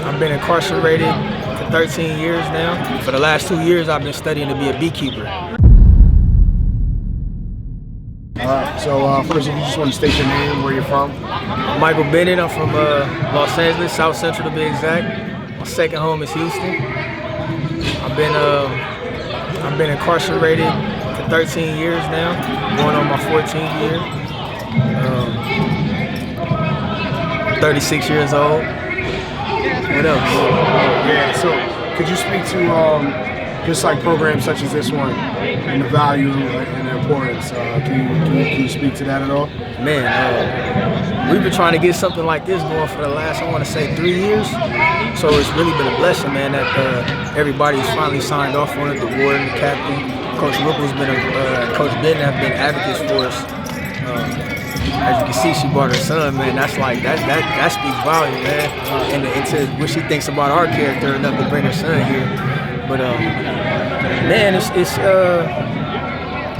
I've been incarcerated for 13 years now. For the last 2 years, I've been studying to be a beekeeper. So first, if you just want to state your name, where you're from. Michael Bennett. I'm from Los Angeles, South Central to be exact. My second home is Houston. I've been incarcerated for 13 years now, going on my 14th year. 36 years old. What else? Yeah, so could you speak to just like programs such as this one and the value and the importance? Can you speak to that at all? Man, we've been trying to get something like this going for the last, I want to say, 3 years. So it's really been a blessing, man, that everybody's finally signed off on it. The warden, the captain, Coach Whipple's been, Coach Bennett have been advocates for us. As you can see, she brought her son, man. That's like that speaks volume, man. And to what she thinks about our character enough to bring her son here. But man,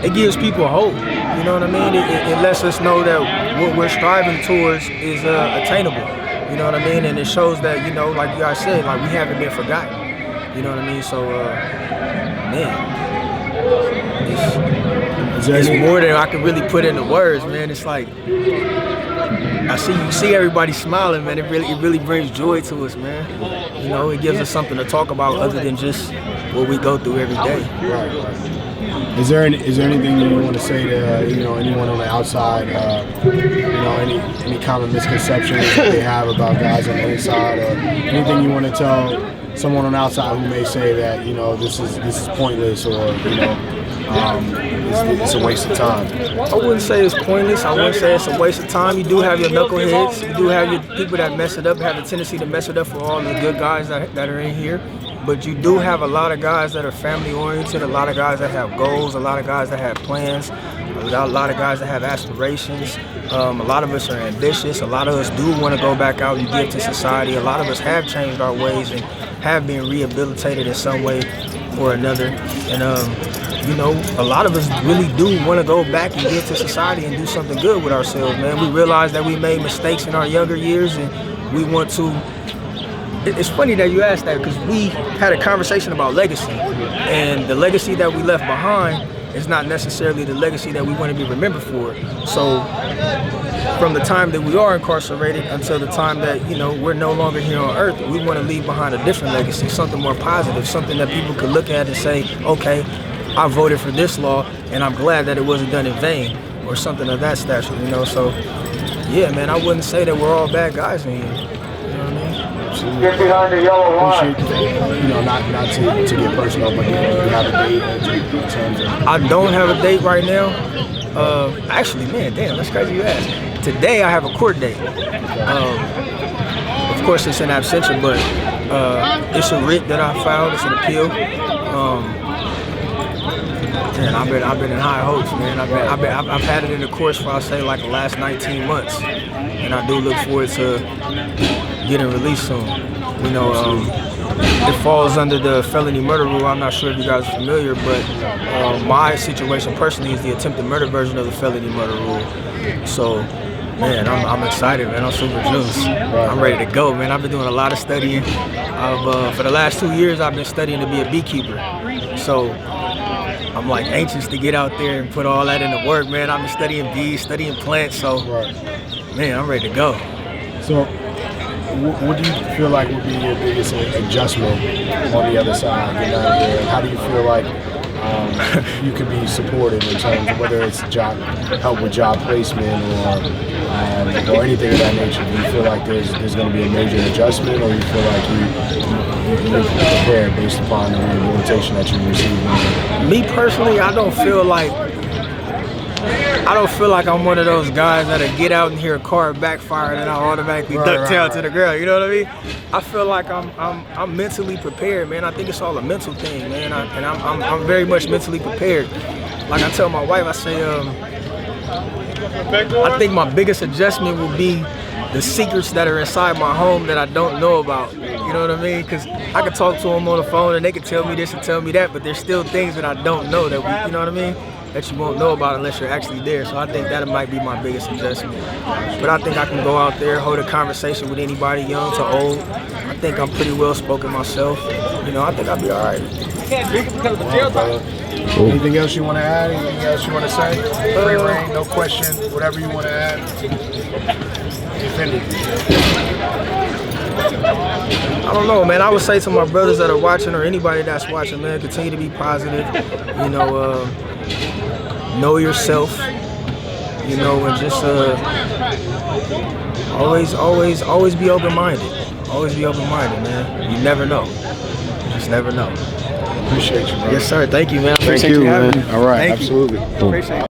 it gives people hope. You know what I mean? It lets us know that what we're striving towards is attainable. You know what I mean? And it shows that, you know, like you guys said, like we haven't been forgotten. You know what I mean? So, man. It's more than I can really put into words, man. It's like you see everybody smiling, man. It really brings joy to us, man. You know, it gives us something to talk about other than just what we go through every day. Right. Is there anything you want to say to anyone on the outside? Any common misconceptions that they have about guys on the inside, or anything you want to tell someone on the outside who may say that this is pointless, or it's a waste of time? I wouldn't say it's pointless. I wouldn't say it's a waste of time. You do have your knuckleheads. You do have your people that mess it up, have a tendency to mess it up for all the good guys that are in here. But you do have a lot of guys that are family-oriented, a lot of guys that have goals, a lot of guys that have plans, a lot of guys that have aspirations. A lot of us are ambitious. A lot of us do want to go back out and give to society. A lot of us have changed our ways and have been rehabilitated in some way or another. And a lot of us really do want to go back and give to society and do something good with ourselves, man. We realize that we made mistakes in our younger years, and we want to. It's funny that you asked that, because we had a conversation about legacy, and the legacy that we left behind is not necessarily the legacy that we want to be remembered for. So from the time that we are incarcerated until the time that we're no longer here on earth, we want to leave behind a different legacy, something more positive, something that people could look at and say, okay, I voted for this law and I'm glad that it wasn't done in vain, or something of that stature, So yeah, man, I wouldn't say that we're all bad guys in here. You know what I mean? Get behind the yellow line. Not to get personal, but do you have a date in terms of? I don't have a date right now. Actually, man, damn, that's crazy you asked. Today I have a court date. Of course, it's in absentia, but it's a writ that I filed. It's an appeal. Man, I've been in high hopes, man. I've had it in the course for, I'll say, like the last 19 months, and I do look forward to getting released soon. It falls under the felony murder rule. I'm not sure if you guys are familiar, but my situation personally is the attempted murder version of the felony murder rule. So, man, I'm excited, man. I'm super juiced. I'm ready to go, man. I've been doing a lot of studying. For the last 2 years, I've been studying to be a beekeeper. So I'm like anxious to get out there and put all that into work, man. I've been studying bees, studying plants, so man, I'm ready to go. So what do you feel like would be your biggest adjustment on the other side, getting out of there? How do you feel like you could be supported in terms of whether it's help with job placement or anything of that nature? Do you feel like there's going to be a major adjustment, or you feel like you're prepared based upon the rehabilitation that you received? Me personally, I don't feel like I'm one of those guys that'll get out and hear a car backfire and I automatically duck down to the ground. You know what I mean? I feel like I'm mentally prepared, man. I think it's all a mental thing, man. I'm very much mentally prepared. Like I tell my wife, I say, I think my biggest adjustment will be the secrets that are inside my home that I don't know about. You know know what I mean? Because I could talk to them on the phone and they could tell me this and tell me that, but there's still things that I don't know that you know what I mean? That you won't know about unless you're actually there. So I think that might be my biggest adjustment. But I think I can go out there, hold a conversation with anybody, young to old. I think I'm pretty well spoken myself. You know, I think I'll be all right. Anything else you want to add? Anything else you want to say? Free reign, no question, whatever you want to add. Defend it. I don't know, man. I would say to my brothers that are watching or anybody that's watching, man, continue to be positive. You know yourself. You know, and just always be open-minded. Always be open-minded, man. You never know. You just never know. Appreciate you, bro. Yes, sir. Thank you, man. Thank you, man. All right, absolutely. Appreciate it.